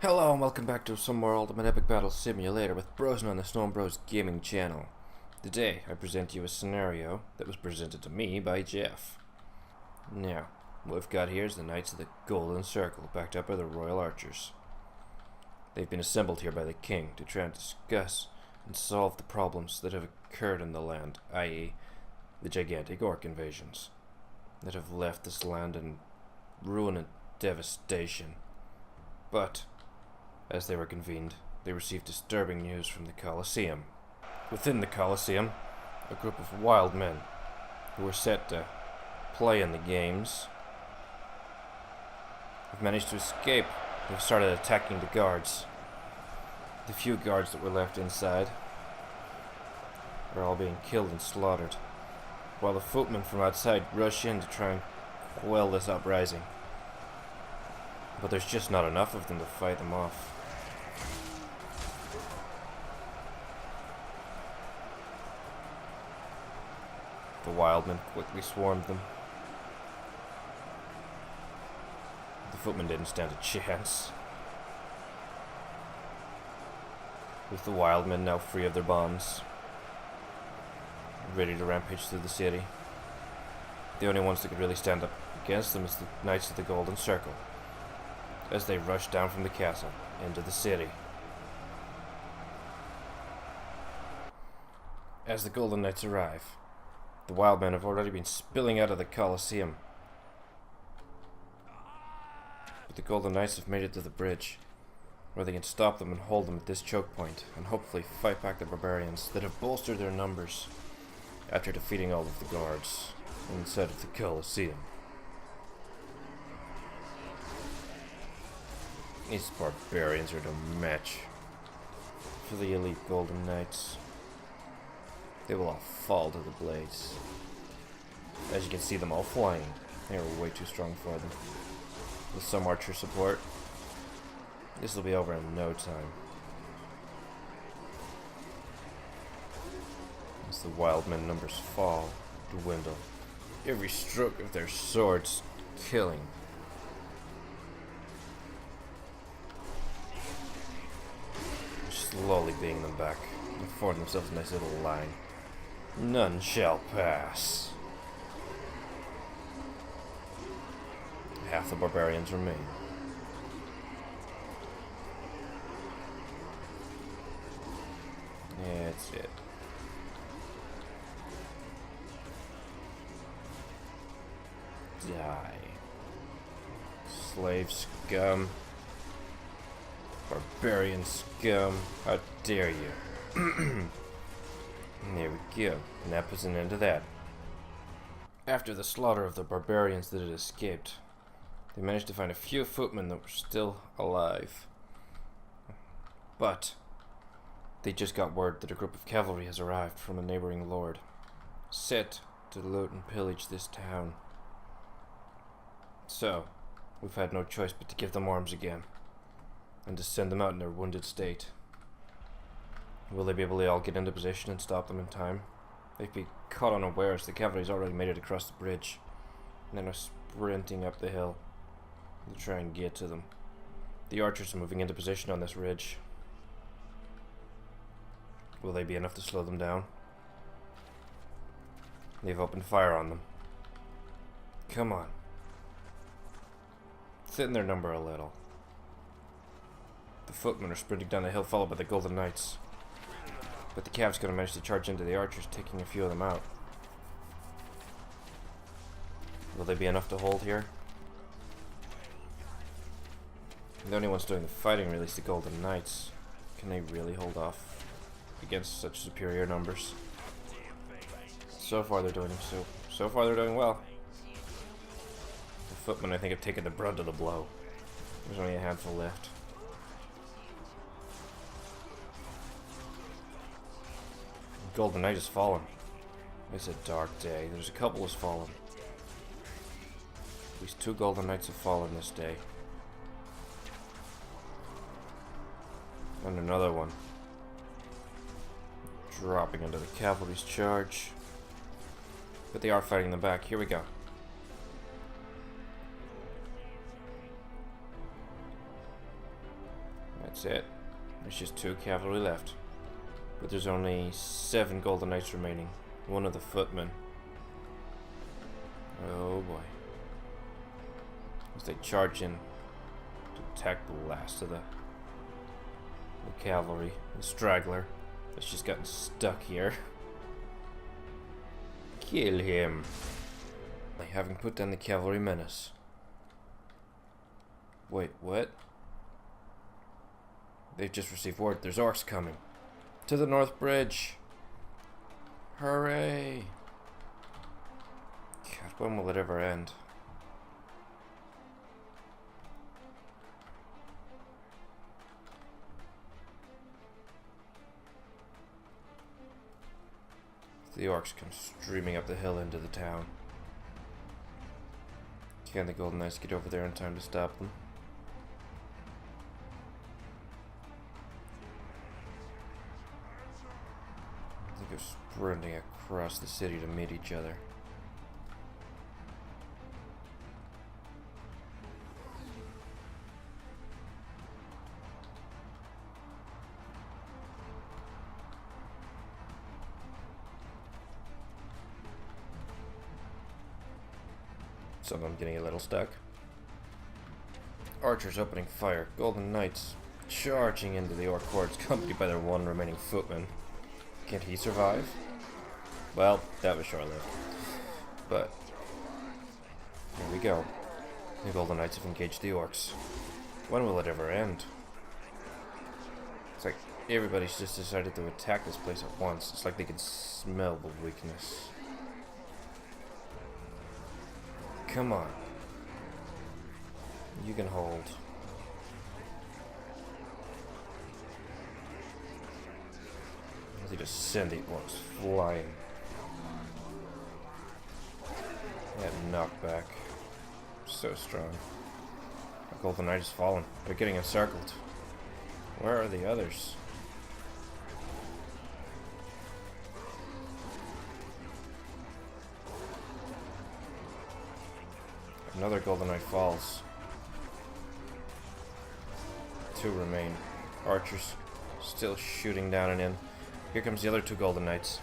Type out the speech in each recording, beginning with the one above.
Hello and welcome back to some more Ultimate Epic Battle Simulator with Brozen on the Snow Bros Gaming channel. Today I present you a scenario that was presented to me by Jeff. Now, what we've got here is the Knights of the Golden Circle, backed up by the Royal Archers. They've been assembled here by the King to try and discuss and solve the problems that have occurred in the land, i.e. the gigantic orc invasions that have left this land in ruin and devastation. But as they were convened, they received disturbing news from the Colosseum. Within the Colosseum, a group of wild men who were set to play in the games have managed to escape. They've started attacking the guards. The few guards that were left inside are all being killed and slaughtered, while the footmen from outside rush in to try and quell this uprising. But there's just not enough of them to fight them off. The wild men quickly swarmed them. The footmen didn't stand a chance. With the wild men now free of their bonds, ready to rampage through the city, the only ones that could really stand up against them is the Knights of the Golden Circle, as they rush down from the castle into the city. As the Golden Knights arrive, the wild men have already been spilling out of the Colosseum. But the Golden Knights have made it to the bridge, where they can stop them and hold them at this choke point, and hopefully fight back the barbarians that have bolstered their numbers after defeating all of the guards inside of the Colosseum. These barbarians are no match for the elite Golden Knights. They will all fall to the blades. As you can see them all flying, they are way too strong for them. With some archer support, this will be over in no time. As the wild men numbers fall, dwindle, every stroke of their swords killing. Slowly being them back and forming themselves a nice little line. None shall pass. Half the barbarians remain. Yeah, that's it. Die. Slave scum. Barbarian scum. How dare you? There we go. And that puts an end to that. After the slaughter of the barbarians that had escaped, they managed to find a few footmen that were still alive. But they just got word that a group of cavalry has arrived from a neighboring lord, set to loot and pillage this town. So, we've had no choice but to give them arms again, and to send them out in their wounded state. Will they be able to all get into position and stop them in time? They've been caught unawares. The cavalry's already made it across the bridge, and then are sprinting up the hill to try and get to them. The archers are moving into position on this ridge. Will they be enough to slow them down? They've opened fire on them. Come on. Thin their number a little. The footmen are sprinting down the hill, followed by the Golden Knights. But the Cav's gonna manage to charge into the archers, taking a few of them out. Will they be enough to hold here? The only ones doing the fighting really is the Golden Knights. Can they really hold off against such superior numbers? So far they're doing so far they're doing well. The footmen, I think, have taken the brunt of the blow. There's only a handful left. Golden Knight has fallen. It's a dark day. There's a couple has fallen. At least 2 Golden Knights have fallen this day. And another one dropping into the cavalry's charge. But they are fighting them back. Here we go. That's it. There's just 2 cavalry left. But there's only 7 golden knights remaining. 1 of the footmen. Oh boy. As they charge in to attack the last of the cavalry, the straggler that's just gotten stuck here. Kill him. Having put down the cavalry menace. Wait, what? They've just received word there's orcs coming. To the North Bridge. Hooray! God, when will it ever end? The orcs come streaming up the hill into the town. Can the Golden Knights get over there in time to stop them? I think they're sprinting across the city to meet each other. Some of them getting a little stuck. Archers opening fire. Golden Knights charging into the orc hordes, accompanied by their 1 remaining footman. Can't he survive? Well, that was short-lived. But here we go. The Golden Knights have engaged the orcs. When will it ever end? It's like everybody's just decided to attack this place at once. It's like they can smell the weakness. Come on. You can hold. They just send the orcs flying. That knockback. So strong. The Golden Knight has fallen. They're getting encircled. Where are the others? Another Golden Knight falls. 2 remain. Archers still shooting down and in. Here comes the other 2 Golden Knights.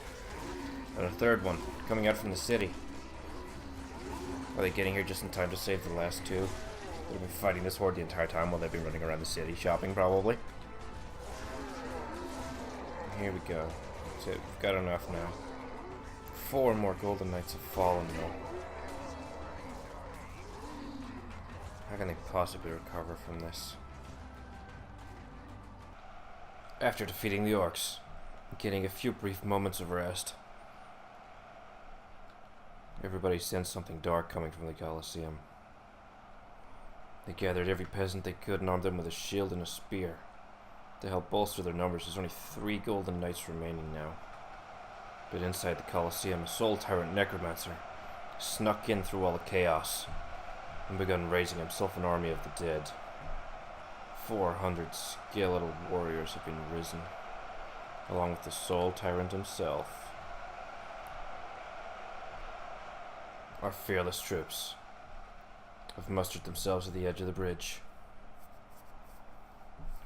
And a 3rd one coming out from the city. Are they getting here just in time to save the last 2? They've been fighting this horde the entire time while they've been running around the city shopping, probably. Here we go. That's it. We've got enough now. 4 more Golden Knights have fallen, though. How can they possibly recover from this? After defeating the orcs, getting a few brief moments of rest, everybody sensed something dark coming from the Colosseum. They gathered every peasant they could and armed them with a shield and a spear. To help bolster their numbers, there's only 3 Golden Knights remaining now. But inside the Colosseum, a soul tyrant necromancer snuck in through all the chaos and begun raising himself an army of the dead. 400 skeletal warriors have been risen, along with the soul tyrant himself. Our fearless troops have mustered themselves at the edge of the bridge,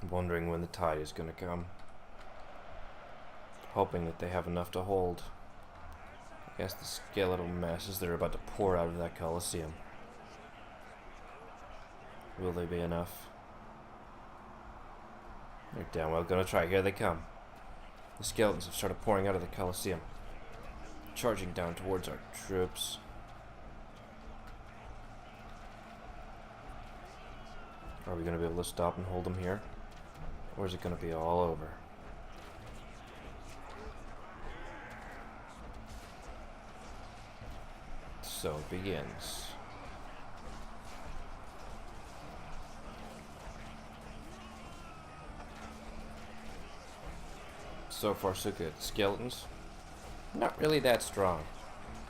wondering when the tide is going to come, hoping that they have enough to hold against the skeletal masses that are about to pour out of that Colosseum. Will they be enough? They're damn well gonna try. Here they come. The skeletons have started pouring out of the Colosseum, charging down towards our troops. Are we gonna be able to stop and hold them here? Or is it gonna be all over? So it begins. So far so good. Skeletons, not really that strong.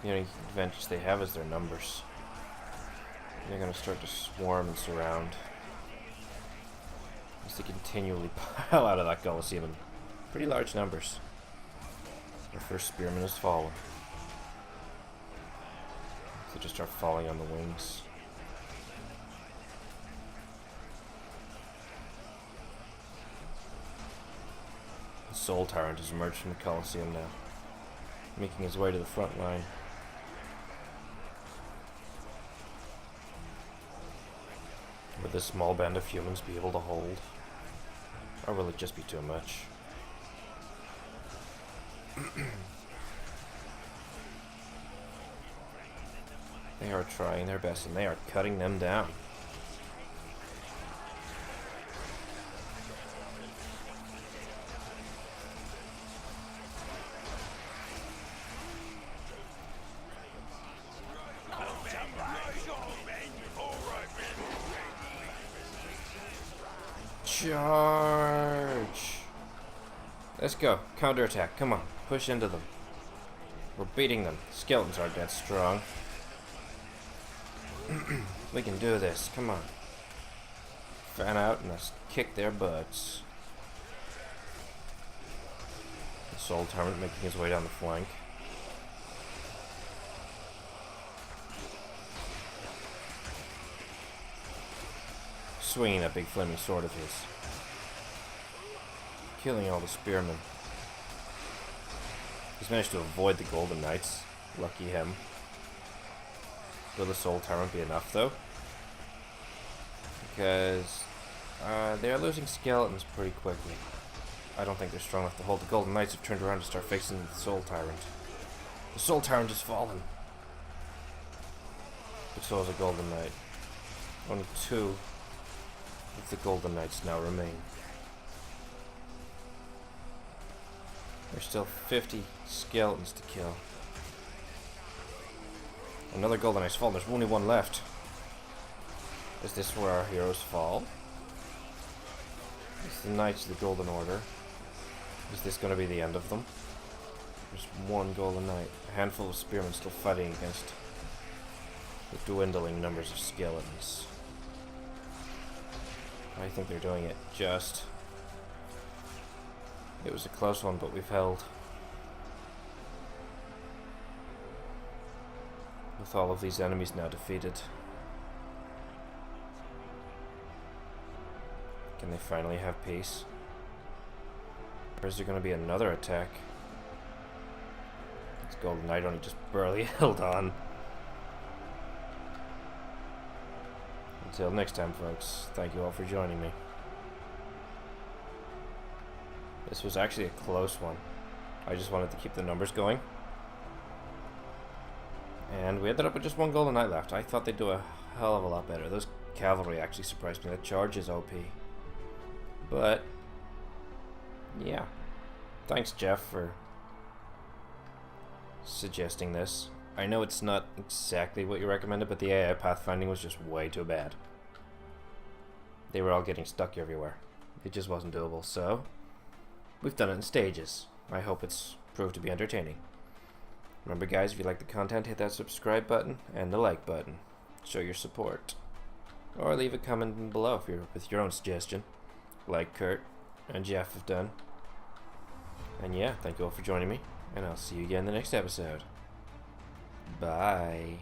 The only advantage they have is their numbers. They're going to start to swarm and surround as they continually pile out of that Colosseum in pretty large numbers. Our first spearman has fallen. They just start falling on the wings. Soul Tyrant has emerged from the Colosseum now, making his way to the front line. Will this small band of humans be able to hold? Or will it just be too much? They are trying their best and they are cutting them down. Charge! Let's go. Counterattack. Come on. Push into them. We're beating them. Skeletons aren't that strong. We can do this. Come on. Fan out and let's kick their butts. The Soul Tyrant making his way down the flank. Swinging that big flaming sword of his. Killing all the spearmen. He's managed to avoid the Golden Knights. Lucky him. Will the Soul Tyrant be enough, though? Because they're losing skeletons pretty quickly. I don't think they're strong enough to hold. The Golden Knights have turned around to start facing the Soul Tyrant. The Soul Tyrant has fallen. But so has a Golden Knight. Only 2 of the Golden Knights now remain. There's still 50 skeletons to kill. Another Golden Knight's fallen. There's only 1 left. Is this where our heroes fall? It's the Knights of the Golden Order. Is this going to be the end of them? There's 1 Golden Knight. A handful of spearmen still fighting against the dwindling numbers of skeletons. I think they're doing it just. It was a close one, but we've held. With all of these enemies now defeated. Can they finally have peace? Or is there going to be another attack? This Golden Knight only just barely held on. Until next time, folks, thank you all for joining me. This was actually a close one. I just wanted to keep the numbers going. And we ended up with just 1 Golden Knight left. I thought they'd do a hell of a lot better. Those cavalry actually surprised me. That charge is OP. But, yeah. Thanks, Jeff, for suggesting this. I know it's not exactly what you recommended, but the AI pathfinding was just way too bad. They were all getting stuck everywhere. It just wasn't doable, so we've done it in stages. I hope it's proved to be entertaining. Remember, guys, if you like the content, hit that subscribe button and the like button. Show your support. Or leave a comment below if you're with your own suggestion, like Kurt and Jeff have done. And yeah, thank you all for joining me, and I'll see you again in the next episode. Bye.